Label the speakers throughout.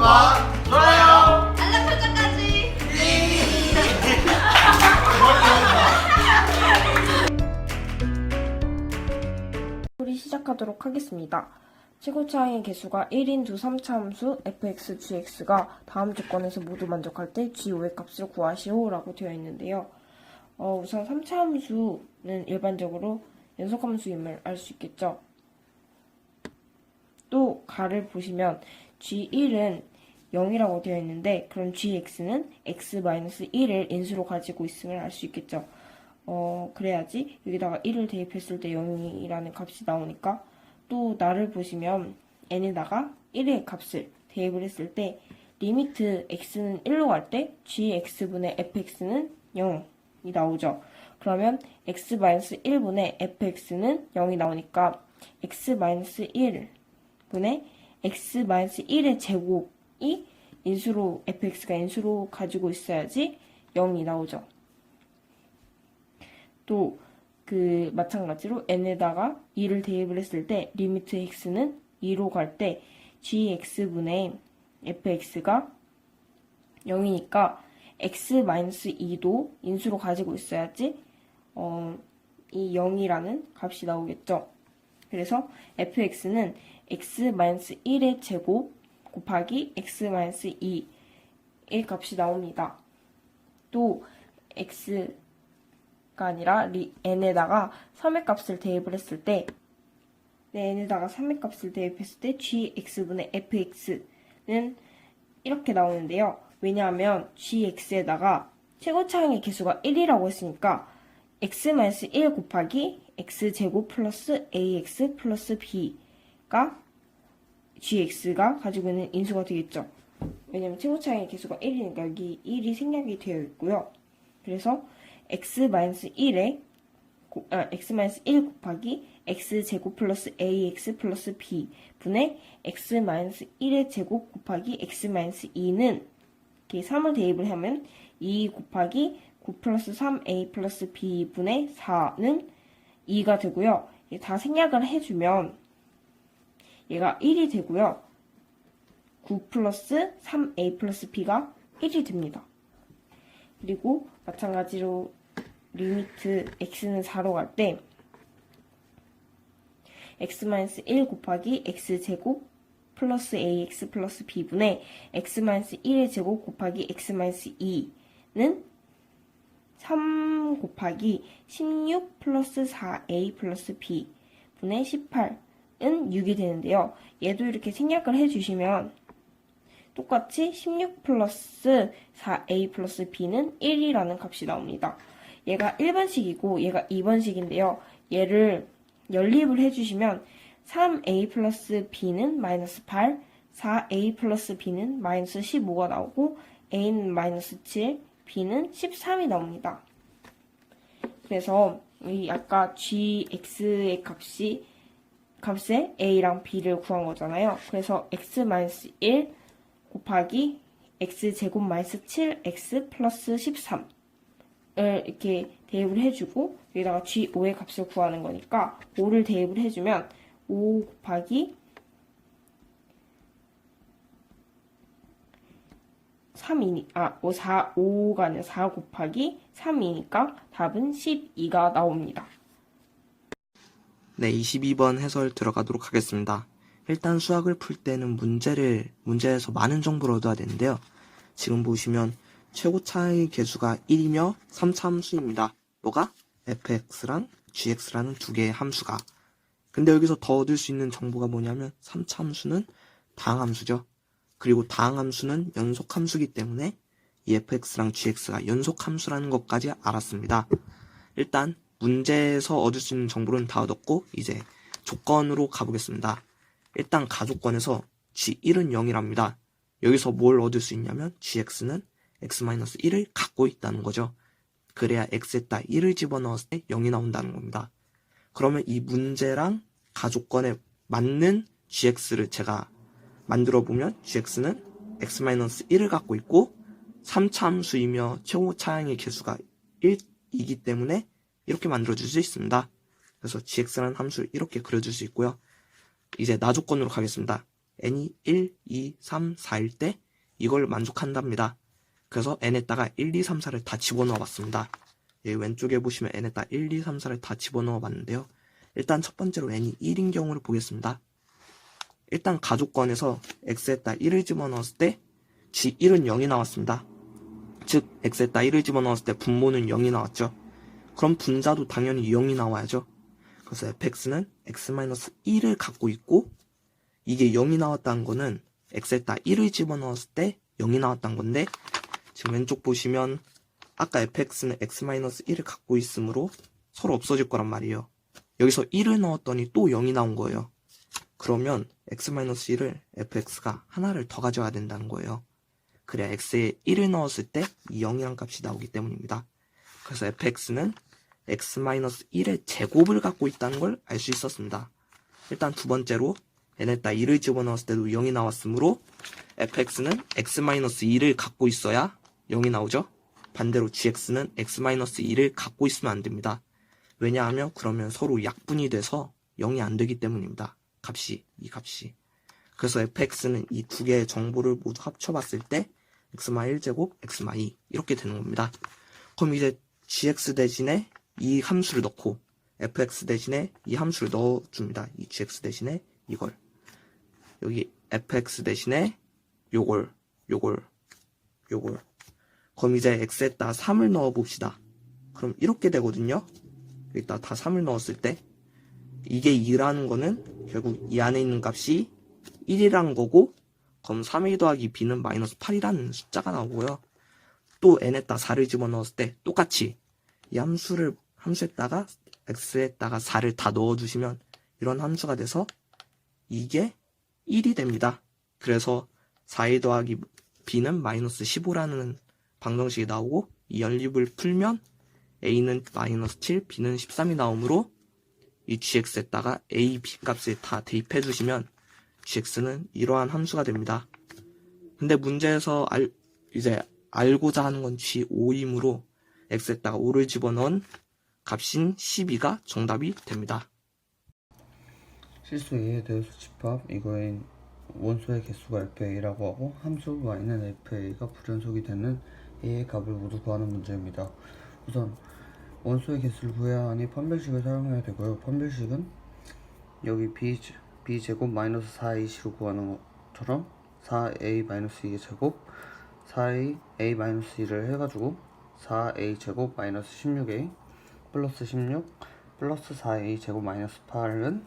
Speaker 1: 구독과 좋아요
Speaker 2: 알람 설정까지.
Speaker 3: 우리 시작하도록 하겠습니다. 최고차항의 개수가 1인 두 3차 함수 fx, gx가 다음 조건에서 모두 만족할 때 g5의 값을 구하시오 라고 되어 있는데요. 우선 3차 함수는 일반적으로 연속함수임을 알 수 있겠죠. 또 가를 보시면 g1은 0이라고 되어 있는데 그럼 gx는 x-1을 인수로 가지고 있음을 알 수 있겠죠. 그래야지 여기다가 1을 대입했을 때 0이라는 값이 나오니까, 또 나를 보시면 n에다가 1의 값을 대입을 했을 때 리미트 x는 1로 갈 때 gx분의 fx는 0이 나오죠. 그러면 x-1분의 fx는 0이 나오니까 x-1분의 x-1의 제곱이 인수로 fx가 인수로 가지고 있어야지 0이 나오죠. 또 마찬가지로 n에다가 2를 대입을 했을 때 리미트 x는 2로 갈 때 gx분의 fx가 0이니까 x-2도 인수로 가지고 있어야지 이 0이라는 값이 나오겠죠. 그래서 fx는 x-1의 제곱 곱하기 x-2의 값이 나옵니다. 또 x가 아니라 n에다가 3의 값을 대입을 했을 때 n에다가 3의 값을 대입했을 때 gx분의 fx는 이렇게 나오는데요. 왜냐하면 gx에다가 최고차항의 개수가 1이라고 했으니까 x-1 곱하기 x제곱 플러스 ax 플러스 b가 gx가 가지고 있는 인수가 되겠죠. 왜냐하면 최고차항의 개수가 1이니까 여기 1이 생략이 되어 있고요. 그래서 x-1 곱하기 x제곱 플러스 ax 플러스 b 분의 x-1의 제곱 곱하기 x-2는 이렇게 3을 대입을 하면 2 곱하기 9 플러스 3a 플러스 b 분의 4는 2가 되고요. 다 생략을 해주면 얘가 1이 되고요. 9 플러스 3a 플러스 b가 1이 됩니다. 그리고 마찬가지로 리미트 x는 4로 갈 때 x-1 곱하기 x제곱 플러스 ax 플러스 b분의 x-1의 제곱 곱하기 x-2는 3 곱하기 16 플러스 4a 플러스 b 분의 18은 6이 되는데요. 얘도 이렇게 생략을 해주시면 똑같이 16 플러스 4a 플러스 b는 1이라는 값이 나옵니다. 얘가 1번식이고 얘가 2번식인데요. 얘를 연립을 해주시면 3a 플러스 b는 마이너스 8, 4a 플러스 b는 마이너스 15가 나오고 a는 마이너스 7, b는 13이 나옵니다. 그래서 이 아까 gx의 값에 a랑 b를 구한 거잖아요. 그래서 x-1 곱하기 x제곱 마이너스 7x 플러스 13을 이렇게 대입을 해주고 여기다가 g5의 값을 구하는 거니까 5를 대입을 해주면 5 곱하기 5가 아니라 4 곱하기 3이니까 답은 12가 나옵니다.
Speaker 4: 네, 22번 해설 들어가도록 하겠습니다. 일단 수학을 풀 때는 문제에서 많은 정보를 얻어야 되는데요. 지금 보시면 최고차의 개수가 1이며 3차 함수입니다. 뭐가? fx랑 gx라는 두 개의 함수가. 근데 여기서 더 얻을 수 있는 정보가 뭐냐면 3차 함수는 다항함수죠. 그리고 다항함수는 연속함수이기 때문에 이 fx랑 gx가 연속함수라는 것까지 알았습니다. 일단 문제에서 얻을 수 있는 정보는 다 얻었고 이제 조건으로 가보겠습니다. 일단 가조건에서 g1은 0이랍니다. 여기서 뭘 얻을 수 있냐면 gx는 x-1을 갖고 있다는 거죠. 그래야 x에다 1을 집어넣었을 때 0이 나온다는 겁니다. 그러면 이 문제랑 가조건에 맞는 gx를 제가 만들어보면 gx는 x-1을 갖고 있고 3차 함수이며 최고차항의 개수가 1이기 때문에 이렇게 만들어줄 수 있습니다. 그래서 gx라는 함수를 이렇게 그려줄 수 있고요. 이제 나조건으로 가겠습니다. n이 1, 2, 3, 4일 때 이걸 만족한답니다. 그래서 n에다가 1, 2, 3, 4를 다 집어넣어 봤습니다. 여기 왼쪽에 보시면 n에다 1, 2, 3, 4를 다 집어넣어 봤는데요. 일단 첫 번째로 n이 1인 경우를 보겠습니다. 일단 가족권에서 x에다 1을 집어넣었을 때 g1은 0이 나왔습니다. 즉 x에다 1을 집어넣었을 때 분모는 0이 나왔죠. 그럼 분자도 당연히 0이 나와야죠. 그래서 fx는 x-1을 갖고 있고, 이게 0이 나왔다는 거는 x에다 1을 집어넣었을 때 0이 나왔다는 건데, 지금 왼쪽 보시면 아까 fx는 x-1을 갖고 있으므로 서로 없어질 거란 말이에요. 여기서 1을 넣었더니 또 0이 나온 거예요. 그러면 x-1을 fx가 하나를 더 가져야 된다는 거예요. 그래야 x에 1을 넣었을 때 이 0이란 값이 나오기 때문입니다. 그래서 fx는 x-1의 제곱을 갖고 있다는 걸 알 수 있었습니다. 일단 두 번째로 n에다 1을 집어넣었을 때도 0이 나왔으므로 fx는 x-2를 갖고 있어야 0이 나오죠. 반대로 gx는 x-2를 갖고 있으면 안 됩니다. 왜냐하면 그러면 서로 약분이 돼서 0이 안 되기 때문입니다. 이 값이. 그래서 fx는 이 두 개의 정보를 모두 합쳐봤을 때 x-1제곱, x-2 이렇게 되는 겁니다. 그럼 이제 gx 대신에 이 함수를 넣고 fx 대신에 이 함수를 넣어줍니다. 이 gx 대신에 이걸. 여기 fx 대신에 요걸. 그럼 이제 x에다 3을 넣어봅시다. 그럼 이렇게 되거든요. 여기다 다 3을 넣었을 때 이게 2라는 거는 결국 이 안에 있는 값이 1이라는 거고, 그럼 3a 더하기 b는 마이너스 8이라는 숫자가 나오고요. 또 n에다 4를 집어넣었을 때 똑같이 이 함수에다가 x에다가 4를 다 넣어주시면 이런 함수가 돼서 이게 1이 됩니다. 그래서 4a 더하기 b는 마이너스 15라는 방정식이 나오고, 이 연립을 풀면 a는 마이너스 7, b는 13이 나오므로 이 gx에다가 a, b 값을 다 대입해 주시면 gx는 이러한 함수가 됩니다. 근데 문제에서 이제 알고자 하는 건 g5이므로 x에다가 5를 집어넣은 값인 12가 정답이 됩니다.
Speaker 1: 실수 A에 대해서 집합, 이거의 원소의 개수가 FA라고 하고 함수 y는 FA가 불연속이 되는 A의 값을 모두 구하는 문제입니다. 우선 원소의 개수를 구해야 하니 판별식을 사용해야 되고요. 판별식은 여기 b제곱 마이너스 4ac로 구하는 것처럼 4a-2의 제곱 4a-2를 해가지고 4a 제곱 마이너스 16a 플러스 16 플러스 4a 제곱 마이너스 8은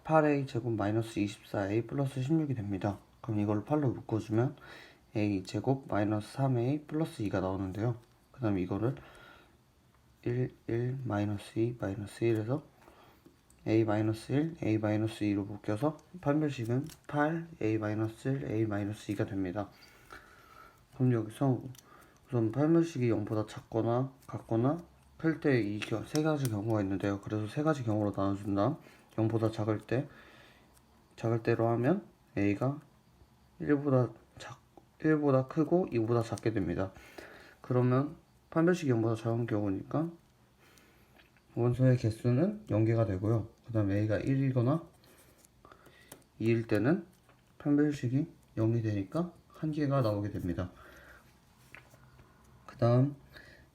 Speaker 1: 8a 제곱 마이너스 24a 플러스 16이 됩니다. 그럼 이걸 8로 묶어주면 a 제곱 마이너스 3a 플러스 2가 나오는데요. 그 다음 이거를 1 마이너스 2 마이너스 1에서 a 마이너스 1 a 마이너스 2로 묶여서 판별식은 8 a 마이너스 1 a 마이너스 2가 됩니다. 그럼 여기서 우선 판별식이 0보다 작거나 같거나 클 때 이 세 가지 경우가 있는데요. 그래서 세 가지 경우로 나눠준다. 0보다 작을 때로 하면 a가 1보다 크고 2보다 작게 됩니다. 그러면 판별식이 0보다 작은 경우니까 원소의 개수는 0개가 되고요. 그 다음 a가 1이거나 2일 때는 판별식이 0이 되니까 1개가 나오게 됩니다. 그 다음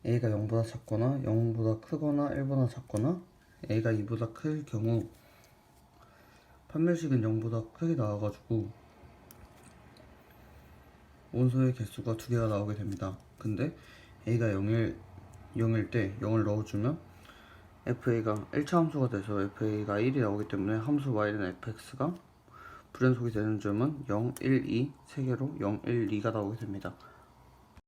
Speaker 1: a가 0보다 작거나 0보다 크거나 1보다 작거나 a가 2보다 클 경우 판별식은 0보다 크게 나와가지고 원소의 개수가 2개가 나오게 됩니다. 근데 a가 0일 때 0을 넣어주면 fa가 1차 함수가 돼서 fa가 1이 나오기 때문에 함수 y는 fx가 불연속이 되는 점은 0, 1, 2 3개로 0, 1, 2가 나오게 됩니다.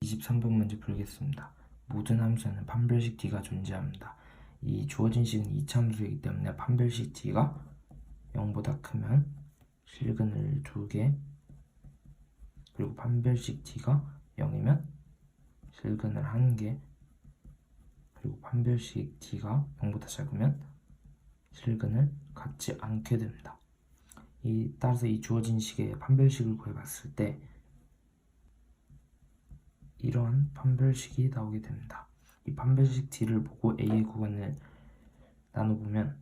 Speaker 2: 23번 문제 풀겠습니다. 모든 함수에는 판별식 d가 존재합니다. 이 주어진 식은 2차 함수이기 때문에 판별식 d가 0보다 크면 실근을 2개, 그리고 판별식 d가 0이면 실근을 1개, 그리고 판별식 d가 0보다 작으면 실근을 갖지 않게 됩니다. 따라서 이 주어진 식의 판별식을 구해봤을 때 이러한 판별식이 나오게 됩니다. 이 판별식 d를 보고 a의 구간을 나눠보면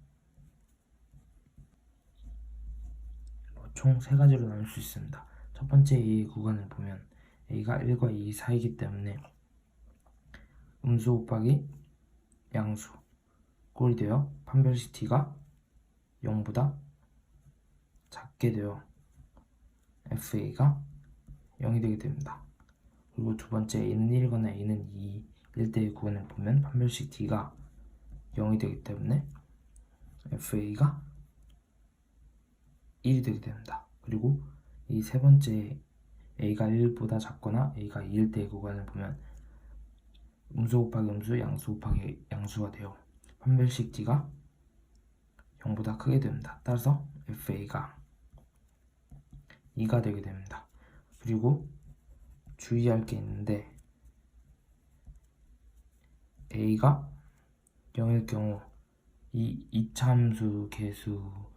Speaker 2: 총 세 가지로 나눌 수 있습니다. 첫 번째 A의 구간을 보면 A가 1과 2 사이이기 때문에 음수 곱하기 양수 꼴이 되어 판별식 T가 0보다 작게 되어 FA가 0이 되게 됩니다. 그리고 두 번째 A는 1이거나 A는 2일 때의 구간을 보면 판별식 T가 0이 되기 때문에 FA가 1이 되게 됩니다. 그리고 이 세 번째 A가 1보다 작거나 A가 2일 때의 구간을 보면 음수 곱하기 음수, 양수 곱하기 양수가 되어 판별식 T가 0보다 크게 됩니다. 따라서 FA가 2가 되게 됩니다. 그리고 주의할 게 있는데 A가 0일 경우 이 이차함수 개수가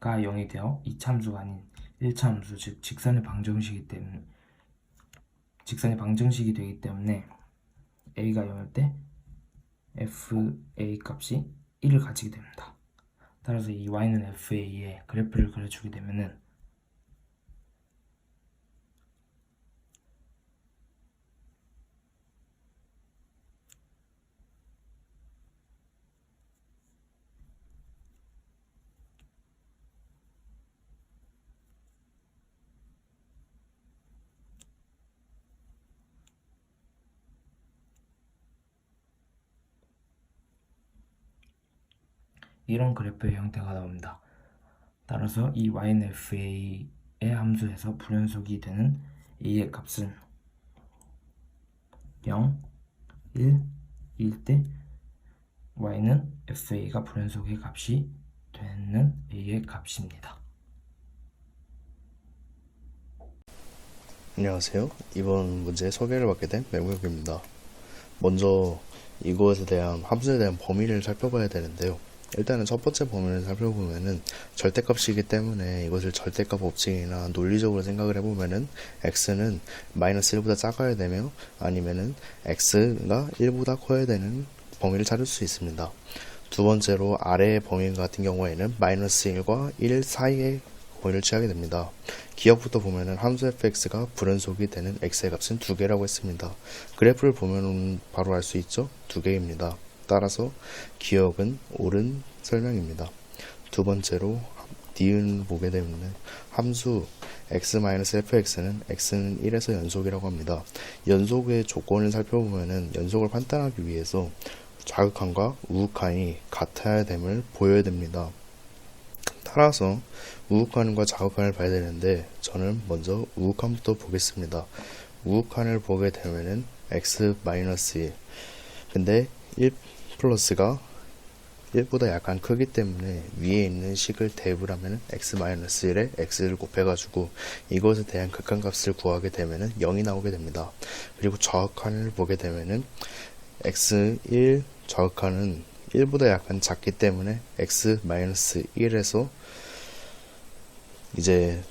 Speaker 2: 0이 되어 이차함수가 아닌 1차함수 즉 직선의 방정식이 되기 때문에 A가 0일 때 FA 값이 1을 가지게 됩니다. 따라서 이 Y는 FA의 그래프를 그려주게 되면은 이런 그래프의 형태가 나옵니다. 따라서 이 Y는 FA의 함수에서 불연속이 되는 A의 값은 0, 1, 2일 때 Y는 FA가 불연속의 값이 되는 A의 값입니다.
Speaker 5: 안녕하세요. 이번 문제 소개를 받게 된 맹구역입니다. 먼저 이것에 대한 함수에 대한 범위를 살펴봐야 되는데요. 일단은 첫 번째 범위를 살펴보면은 절대값이기 때문에 이것을 절대값 법칙이나 논리적으로 생각을 해보면은 x는 마이너스 1보다 작아야 되며 아니면은 x가 1보다 커야 되는 범위를 찾을 수 있습니다. 두 번째로 아래의 범위 같은 경우에는 마이너스 1과 1 사이의 범위를 취하게 됩니다. 기억부터 보면은 함수 fx가 불연속이 되는 x의 값은 2개라고 했습니다. 그래프를 보면 바로 알 수 있죠? 2개입니다. 따라서 기억은 옳은 설명입니다. 두 번째로 니은 보게 되면 함수 x-fx는 x는 1에서 연속이라고 합니다. 연속의 조건을 살펴보면 연속을 판단하기 위해서 자극한과 우극한이 같아야 됨을 보여야 됩니다. 따라서 우극한과 자극한을 봐야 되는데 저는 먼저 우극한부터 보겠습니다. 우극한을 보게 되면은 x-1 근데 1 플러스가 1보다 약간 크기 때문에 위에 있는 식을 대입을 하면 x-1에 x를 곱해가지고 이것에 대한 극한값을 구하게 되면 0이 나오게 됩니다. 그리고 좌극한을 보게 되면 x1 좌극한은 1보다 약간 작기 때문에 x-1에서 이제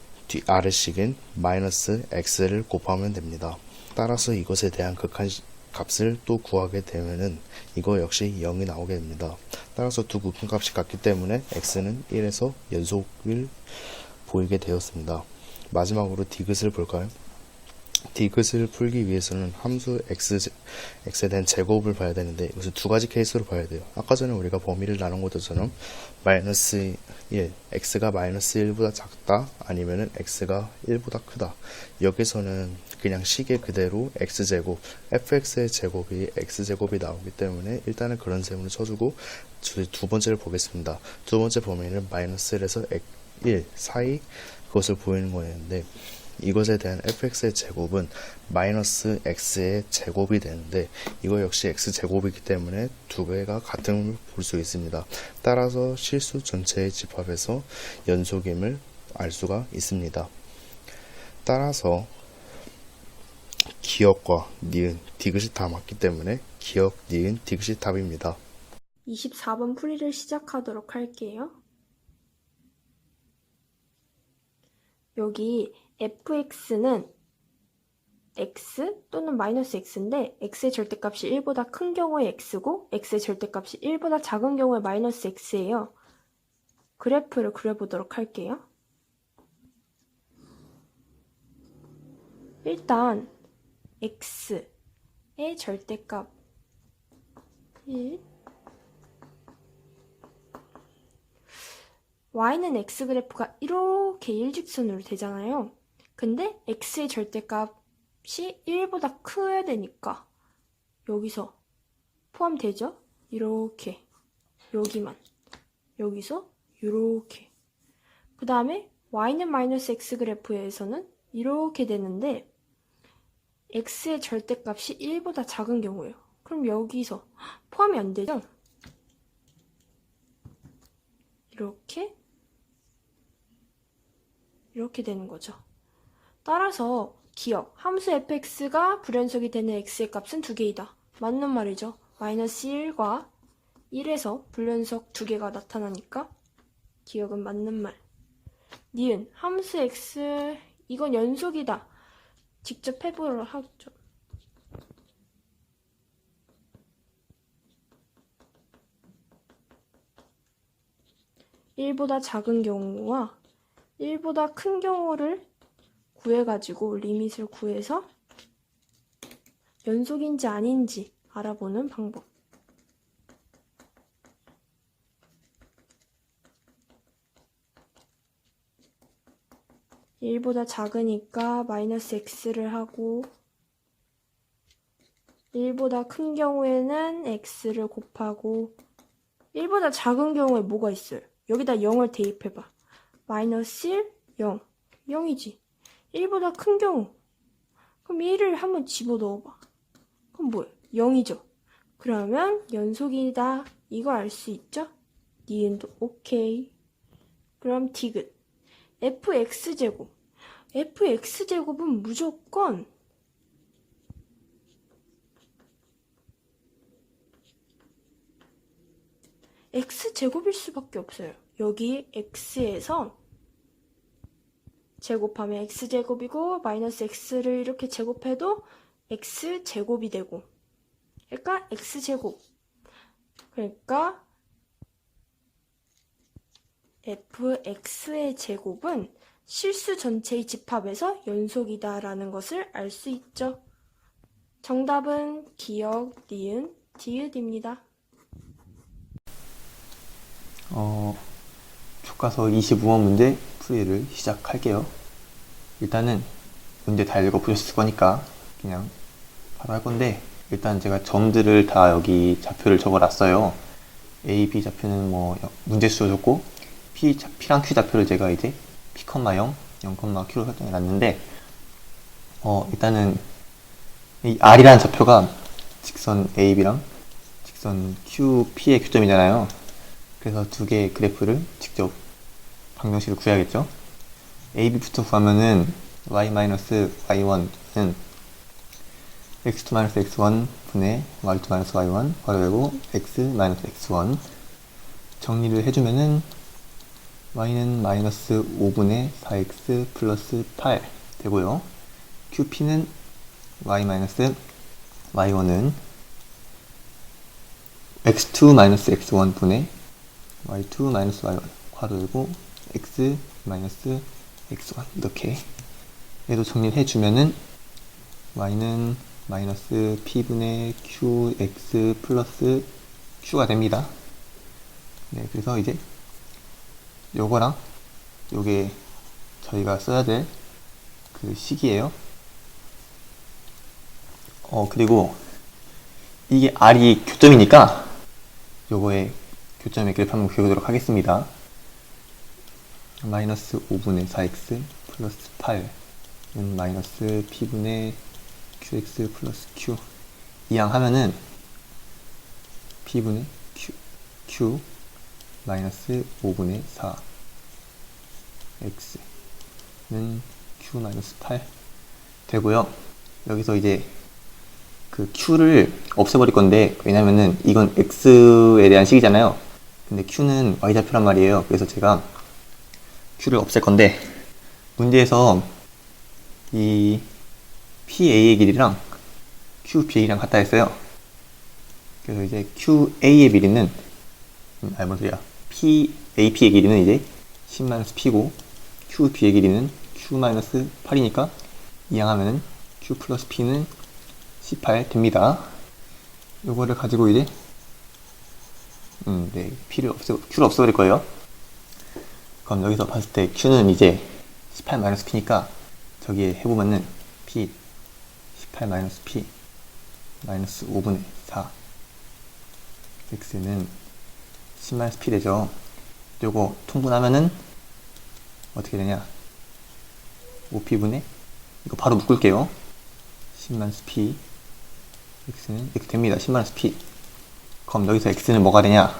Speaker 5: 아래식인 마이너스 x를 곱하면 됩니다. 따라서 이것에 대한 극한 값을 또 구하게 되면은 이거 역시 0이 나오게 됩니다. 따라서 두 극한값이 같기 때문에 x는 1에서 연속을 보이게 되었습니다. 마지막으로 디귿을 볼까요? 디귿을 풀기 위해서는 함수 x에 대한 제곱을 봐야 되는데 이것을 두 가지 케이스로 봐야 돼요. 아까 전에 우리가 범위를 나눈 것처럼 마이너스 1, x가 마이너스 1보다 작다 아니면은 x가 1보다 크다. 여기서는 그냥 식의 그대로 x제곱, fx의 제곱이 x제곱이 나오기 때문에 일단은 그런 셈으로 쳐주고 두 번째를 보겠습니다. 두 번째 범위는 마이너스 1에서 1 사이 그것을 보이는 거였는데 이것에 대한 fx의 제곱은 마이너스 x의 제곱이 되는데 이거 역시 x제곱이기 때문에 두 개가 같음을 볼 수 있습니다. 따라서 실수 전체의 집합에서 연속임을 알 수가 있습니다. 따라서 기억과 니은, 디귿이 다 맞기 때문에 기억, 니은, 디귿이 답입니다.
Speaker 6: 24번 풀이를 시작하도록 할게요. 여기 fx는 x 또는 마이너스 x인데 x의 절대값이 1보다 큰 경우에 x고 x의 절대값이 1보다 작은 경우에 마이너스 x예요. 그래프를 그려보도록 할게요. 일단 x의 절대값 1, y는 x 그래프가 이렇게 일직선으로 되잖아요. 근데 x의 절대값이 1보다 커야 되니까 여기서 포함되죠? 이렇게 여기만 여기서 이렇게 그 다음에 y는 마이너스 x 그래프에서는 이렇게 되는데 x의 절대값이 1보다 작은 경우예요. 그럼 여기서 포함이 안 되죠? 이렇게 되는 거죠. 따라서 기억, 함수 fx가 불연속이 되는 x의 값은 두 개이다. 맞는 말이죠. 마이너스 1과 1에서 불연속 두 개가 나타나니까 기억은 맞는 말. 니은, 함수 x, 이건 연속이다. 직접 해보려 하죠. (1보다) 작은 경우와 1보다 큰 경우를 구해가지고 리밋을 구해서 연속인지 아닌지 알아보는 방법. (1보다) 작으니까 마이너스 x를 하고 1보다 큰 경우에는 x를 곱하고 1보다 작은 경우에 뭐가 있어요? 여기다 0을 대입해봐. 마이너스 1, 0. 0이지. 1보다 큰 경우. 그럼 1을 한번 집어넣어봐. 그럼 뭐예요? 0이죠. 그러면 연속이다. 이거 알 수 있죠? 니은도 오케이. 그럼 디귿. fx제곱. fx제곱은 무조건 x제곱일 수밖에 없어요. 여기 x에서 제곱하면 x제곱이고 마이너스 x를 이렇게 제곱해도 x제곱이 되고 그러니까 x제곱. 그러니까 fx의 제곱은 실수 전체의 집합에서 연속이다 라는 것을 알 수 있죠. 정답은 기억, 니은, 디귿입니다.
Speaker 7: 교과서 25번 문제 풀이를 시작할게요. 일단은 문제 다 읽어보셨을 거니까 그냥 바로 할 건데, 일단 제가 점들을 다 여기 좌표를 적어놨어요. A, B 좌표는 뭐 문제수 줬고 P랑 Q 좌표를 제가 이제 P, 0, 0,Q로 설정해 놨는데, 일단은 이 R이라는 좌표가 직선 AB랑 직선 QP의 교점이잖아요. 그래서 두 개의 그래프를 직접 방정식을 구해야겠죠. AB부터 구하면은 y-y1은 x2-x1 분의 y2-y1 괄호열고 x-x1 정리를 해주면은 y는 마이너스 5분의 4x 플러스 8 되고요. QP는 y-y1은 x2-x1 분의 y2-y1 괄호열고 x-x1 이렇게 얘도 정리를 해주면은 y는 마이너스 p분의 qx 플러스 q가 됩니다. 네, 그래서 이제 요거랑 요게 저희가 써야 될 그 식이에요. 그리고 이게 r이 교점이니까 요거의 교점의 그래프 한번 그려보도록 하겠습니다. 마이너스 5분의 4x 플러스 8은 마이너스 p분의 qx 플러스 q 이항하면은 p분의 q 마이너스 5분의 4x는 q 마이너스 8 되고요. 여기서 이제 그 q를 없애버릴 건데, 왜냐면은 이건 x에 대한 식이잖아요. 근데 q는 y좌표란 말이에요. 그래서 제가 q를 없앨 건데, 문제에서 이 PA의 길이랑 QBA랑 같다 했어요. 그래서 이제 QA의 길이는 뭔 소리야, PAP의 길이는 이제 10-P고 QB의 길이는 Q-8이니까 이항하면은 q 플러스 p는 18 됩니다. 요거를 가지고 이제 네, q를 없애버릴 거예요. 그럼 여기서 봤을 때 q는 이제 18 마이너스 p니까 저기에 해보면은 p 18 마이너스 p 마이너스 5분의 4 x는 10 마이너스 p 되죠. 요거 통분하면은 어떻게 되냐, 5p분의 이거 바로 묶을게요. 10 마이너스 p x는 이렇게 됩니다. 10 마이너스 p. 그럼 여기서 x는 뭐가 되냐,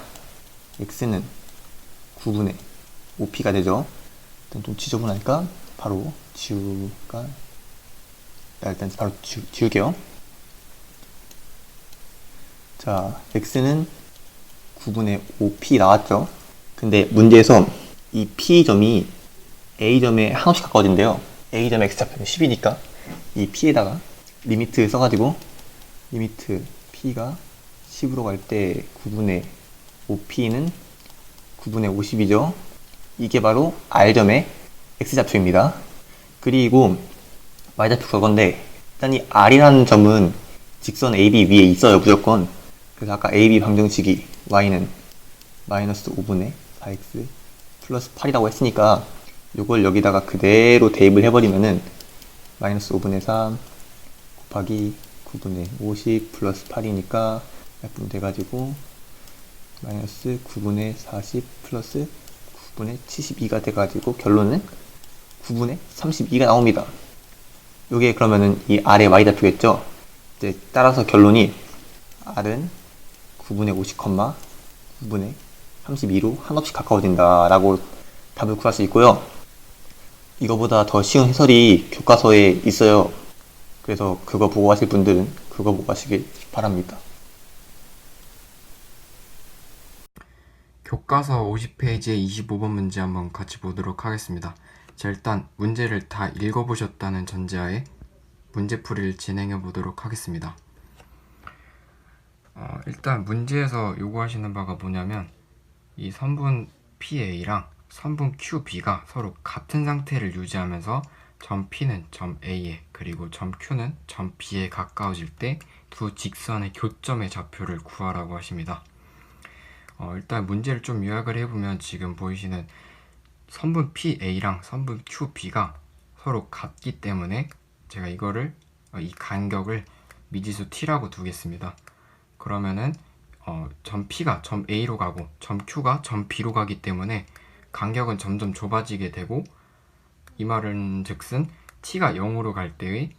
Speaker 7: x는 9분의 5p가 되죠. 일단 좀 지저분하니까 바로 일단 바로 지울게요. 자, x는 9분의 5p 나왔죠. 근데 문제에서 이 p점이 a점에 한없이 가까워진대요. a점의 x좌표는 10이니까 이 p에다가 리미트 써가지고 리미트 p가 10으로 갈 때 9분의 5p는 9분의 50이죠. 이게 바로 r점의 x좌표입니다. 그리고 y좌표 그건데, 일단 이 r이라는 점은 직선 AB 위에 있어요, 무조건. 그래서 아까 AB 방정식이 y는 마이너스 5분의 4x 플러스 8이라고 했으니까 요걸 여기다가 그대로 대입을 해버리면은 마이너스 5분의 3 곱하기 9분의 50 플러스 8이니까 약분 돼가지고 마이너스 9분의 40 플러스 9분의 72가 돼가지고 결론은 9분의 32가 나옵니다. 요게 그러면은 이 r의 y좌표겠죠. 이제 따라서 결론이 r은 9분의 50, 9분의 32로 한없이 가까워진다 라고 답을 구할 수 있고요. 이거보다 더 쉬운 해설이 교과서에 있어요. 그래서 그거 보고 하실 분들은 그거 보고 하시길 바랍니다.
Speaker 8: 교과서 50페이지의 25번 문제 한번 같이 보도록 하겠습니다. 자, 일단 문제를 다 읽어보셨다는 전제하에 문제풀이를 진행해 보도록 하겠습니다. 일단 문제에서 요구하시는 바가 뭐냐면 이 선분 PA랑 선분 QB가 서로 같은 상태를 유지하면서 점 P는 점 A에 그리고 점 Q는 점 B에 가까워질 때 두 직선의 교점의 좌표를 구하라고 하십니다. 일단 문제를 좀 요약을 해보면 지금 보이시는 선분 PA랑 선분 QB가 서로 같기 때문에 제가 이거를 이 간격을 미지수 T라고 두겠습니다. 그러면은 점 P가 점 A로 가고 점 Q가 점 B로 가기 때문에 간격은 점점 좁아지게 되고, 이 말은 즉슨 T가 0으로 갈 때의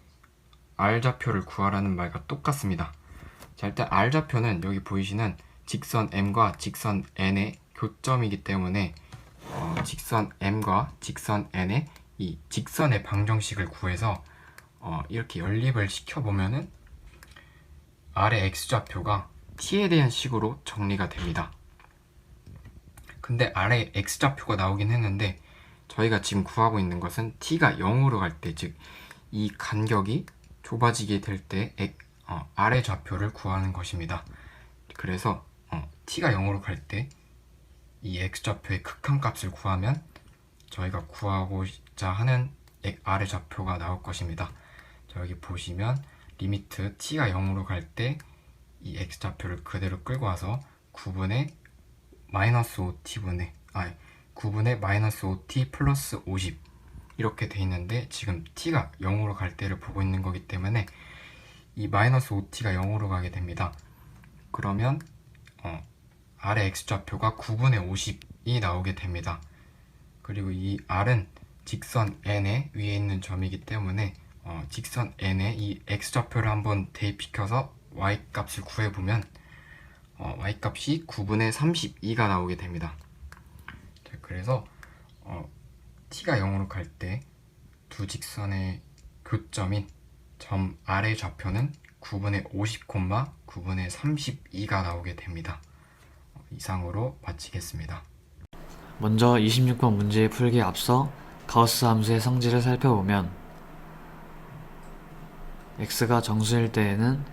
Speaker 8: R좌표를 구하라는 말과 똑같습니다. 자, 일단 R좌표는 여기 보이시는 직선 M과 직선 N의 교점이기 때문에 직선 M과 직선 N의 이 직선의 방정식을 구해서 이렇게 연립을 시켜보면은 R의 X좌표가 T에 대한 식으로 정리가 됩니다. 근데 R의 X좌표가 나오긴 했는데 저희가 지금 구하고 있는 것은 T가 0으로 갈 때, 즉 이 간격이 좁아지게 될 때 R의 좌표를 구하는 것입니다. 그래서 T가 0으로 갈 때 이 X좌표의 극한값을 구하면 저희가 구하고자 하는 R의 좌표가 나올 것입니다. 자, 여기 보시면 리미트 T가 0으로 갈 때 이 X좌표를 그대로 끌고 와서 9분의 마이너스 5t 플러스 50 이렇게 돼 있는데, 지금 T가 0으로 갈 때를 보고 있는 거기 때문에 이 마이너스 5t가 0으로 가게 됩니다. 그러면 R의 X좌표가 9분의 50이 나오게 됩니다. 그리고 이 R은 직선 N의 위에 있는 점이기 때문에 직선 N의 이 X좌표를 한번 대입시켜서 Y값을 구해보면 Y값이 9분의 32가 나오게 됩니다. 자, 그래서 T가 0으로 갈 때 두 직선의 교점인 점 R의 좌표는 9분의 50, 9분의 32가 나오게 됩니다. 이상으로 마치겠습니다.
Speaker 9: 먼저 26번 문제의 풀기에 앞서 가우스 함수의 성질을 살펴보면 x가 정수일 때에는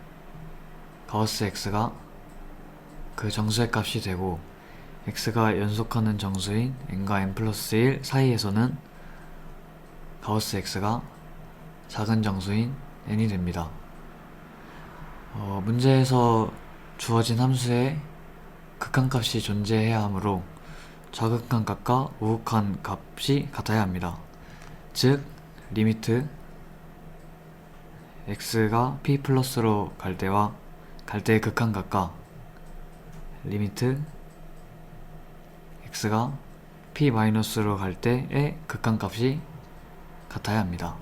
Speaker 9: 가우스 x가 그 정수의 값이 되고, x가 연속하는 정수인 n과 n 플러스 1 사이에서는 가우스 x가 작은 정수인 n이 됩니다. 문제에서 주어진 함수에 극한값이 존재해야 하므로 좌극한 값과 우극한 값이 같아야 합니다. 즉 리미트 x가 p 플러스로 갈 때와 갈 때의 극한값과 리미트 x가 p 마이너스로 갈 때의 극한값이 같아야 합니다.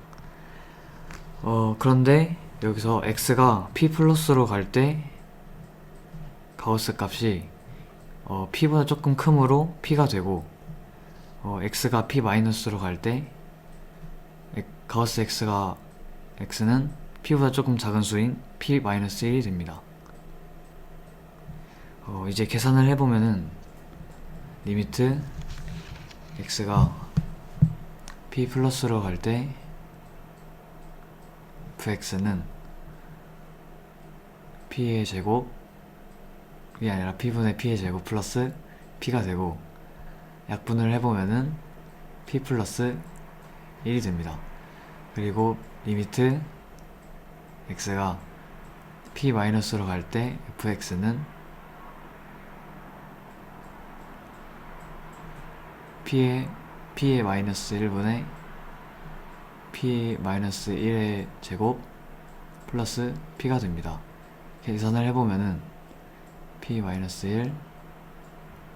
Speaker 9: 그런데 여기서 x가 p 플러스로 갈 때 가우스 값이 p보다 조금 크므로 p가 되고 x가 p 마이너스로 갈 때 가우스 x는 p보다 조금 작은 수인 p 마이너스 1이 됩니다. 이제 계산을 해보면은 리미트 x가 p 플러스로 갈 때 fx는 p의 제곱이 아니라 p분의 p의 제곱 플러스 p가 되고 약분을 해보면은 p 플러스 1이 됩니다. 그리고 리미트 x가 p 마이너스로 갈 때 fx는 p의 마이너스 1분의 p 마이너스 1의 제곱 플러스 p가 됩니다. 계산을 해보면은 p 마이너스 1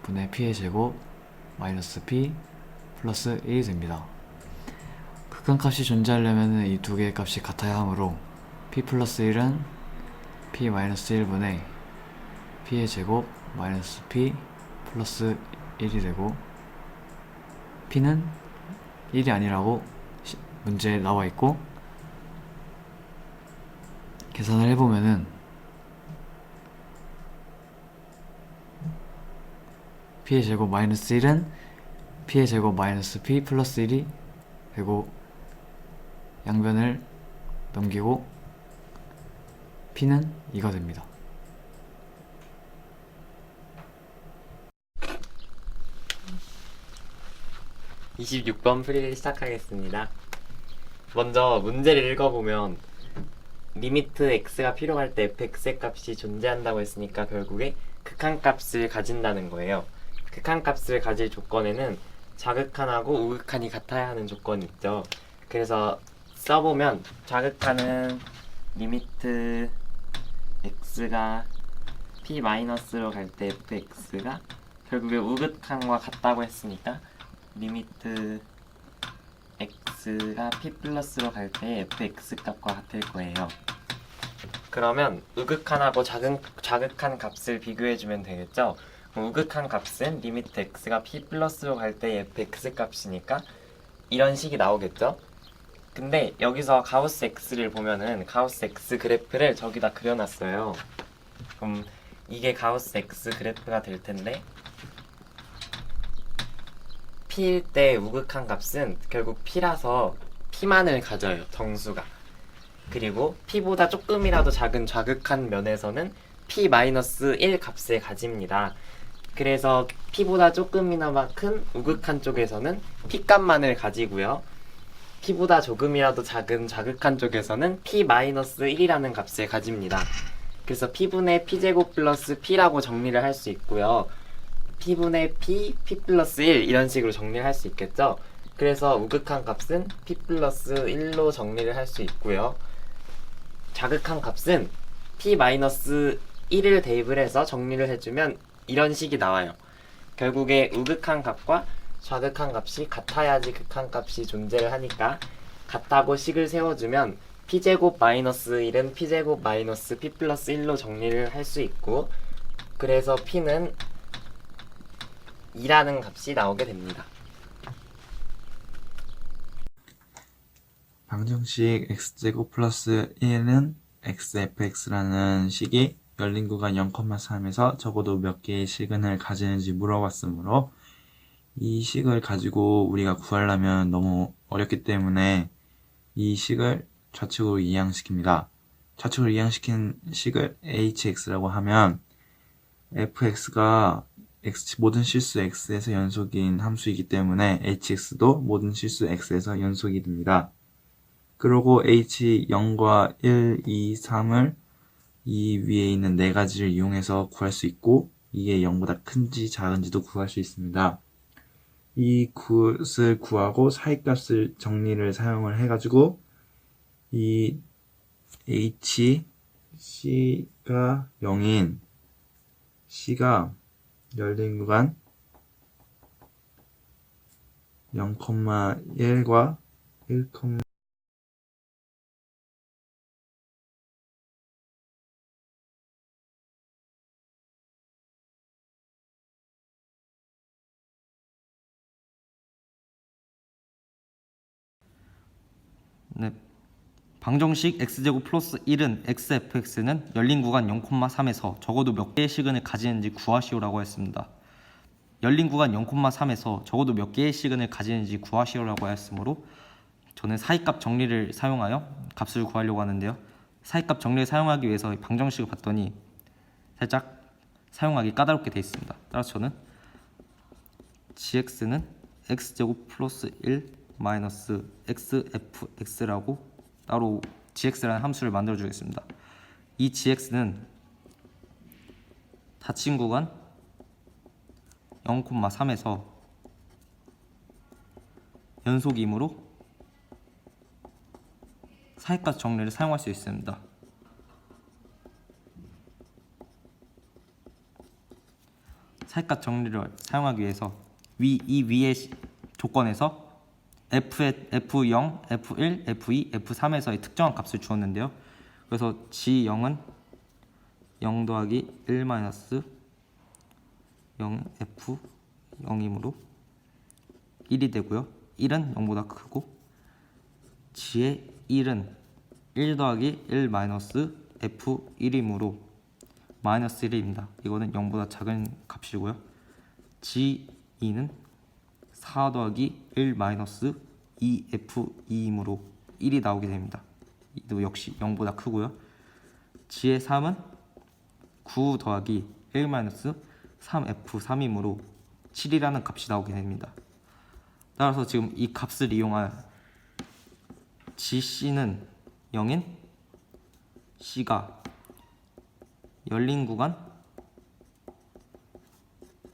Speaker 9: 분의 p의 제곱 마이너스 p 플러스 1이 됩니다. 극한값이 존재하려면 이 두 개의 값이 같아야 하므로 p 플러스 1은 p 마이너스 1분의 p의 제곱 마이너스 p 플러스 1이 되고 p는 1이 아니라고 문제에 나와 있고 계산을 해보면은 p의 제곱 마이너스 1은 p의 제곱 마이너스 p 플러스 1이 되고 양변을 넘기고 p는 이거 됩니다.
Speaker 10: (26번) 풀이를 시작하겠습니다. 먼저 문제를 읽어보면 리미트 x가 필요할 때 fx의 값이 존재한다고 했으니까 결국에 극한값을 가진다는 거예요. 극한값을 가질 조건에는 좌극한하고 우극한이 같아야 하는 조건이 있죠. 그래서 써보면 좌극한은 리미트 x가 p 마이너스로 갈 때 fx가 결국에 우극한과 같다고 했으니까 리미트 x가 p 플러스로 갈 때 fx 값과 같을 거예요. 그러면 우극한하고 좌극한 값을 비교해주면 되겠죠? 우극한 값은 리미트 x가 p 플러스로 갈 때 fx 값이니까 이런 식이 나오겠죠? 근데 여기서 가우스 x를 보면은 가우스 x 그래프를 저기다 그려놨어요. 그럼 이게 가우스 x 그래프가 될 텐데 p일 때 우극한 값은 결국 p라서 p만을 가져요, 정수가. 그리고 p보다 조금이라도 작은 좌극한 면에서는 p-1 값을 가집니다. 그래서 p보다 조금이나마 큰 우극한 쪽에서는 p 값만을 가지고요. p보다 조금이라도 작은 좌극한 쪽에서는 p-1이라는 값을 가집니다. 그래서 p분의 p제곱 플러스 p라고 정리를 할 수 있고요. p분의 p 플러스 1 이런 식으로 정리를 할 수 있겠죠? 그래서 우극한 값은 p 플러스 1로 정리를 할 수 있고요. 좌극한 값은 p-1을 대입을 해서 정리를 해주면 이런 식이 나와요. 결국에 우극한 값과 좌극한 값이 같아야지 극한 값이 존재를 하니까 같다고 식을 세워주면 p제곱 마이너스 1은 p제곱 마이너스 p 플러스 1로 정리를 할 수 있고 그래서 p는 2라는 값이 나오게 됩니다.
Speaker 11: 방정식 x제곱 플러스 1은 xfx라는 식이 열린 구간 0,3에서 적어도 몇 개의 시근을 가지는지 물어봤으므로 이 식을 가지고 우리가 구하려면 너무 어렵기 때문에 이 식을 좌측으로 이항시킵니다. 좌측으로 이항시킨 식을 hx라고 하면 fx가 모든 실수 x에서 연속인 함수이기 때문에 hx도 모든 실수 x에서 연속이 됩니다. 그리고 h 0과 1, 2, 3을 이 위에 있는 네 가지를 이용해서 구할 수 있고 이게 0보다 큰지 작은지도 구할 수 있습니다. 이 것을 구하고 사이값을 정리를 사용을 해가지고 이 h c가 0인 c가 열린 구간 0,1과 1,
Speaker 12: 네. 방정식 x제곱 플러스 1은 xfx는 열린 구간 0,3에서 적어도 몇 개의 시근을 가지는지 구하시오라고 했습니다. 열린 구간 0,3에서 적어도 몇 개의 시근을 가지는지 구하시오라고 하였으므로 저는 사이값 정리를 사용하여 값을 구하려고 하는데요. 사이값 정리를 사용하기 위해서 방정식을 봤더니 살짝 사용하기 까다롭게 되어 있습니다. 따라서 저는 gx는 x제곱 플러스 1 마이너스 xfx라고 따로 gx라는 함수를 만들어 주겠습니다. 이 gx는 닫힌 구간 0,3에서 연속이므로 사이값 정리를 사용할 수 있습니다. 사이값 정리를 사용하기 위해서 이 위의 조건에서 F0, F1, F2, F3에서의 특정한 값을 주었는데요. 그래서 G0은 0 더하기 1 마이너스 0 F0이므로 1이 되고요. 1은 0보다 크고 G의 1은 1 더하기 1 마이너스 F1이므로 마이너스 1입니다. 이거는 0보다 작은 값이고요. G2는 4 더하기 1 마이너스 2F2이므로 1이 나오게 됩니다. 이도 역시 0보다 크고요. G의 3은 9 더하기 1 마이너스 3F3이므로 7이라는 값이 나오게 됩니다. 따라서 지금 이 값을 이용하여 GC는 0인 C가 열린 구간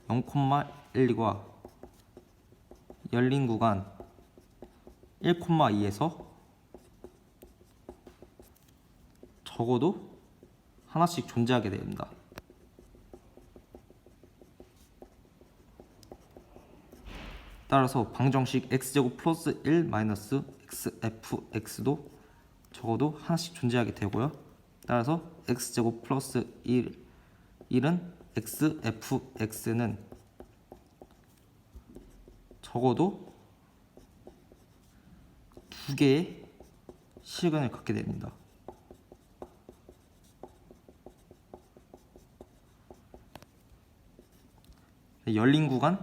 Speaker 12: 0,1과 열린 구간 1,2에서 적어도 하나씩 존재하게 됩니다. 따라서 방정식 x제곱 플러스 1 마이너스 xfx도 적어도 하나씩 존재하게 되고요. 따라서 x제곱 플러스 1은 xfx는 적어도 2개의 시근을 갖게 됩니다. 열린 구간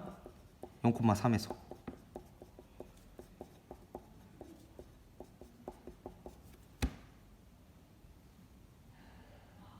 Speaker 12: 0,3에서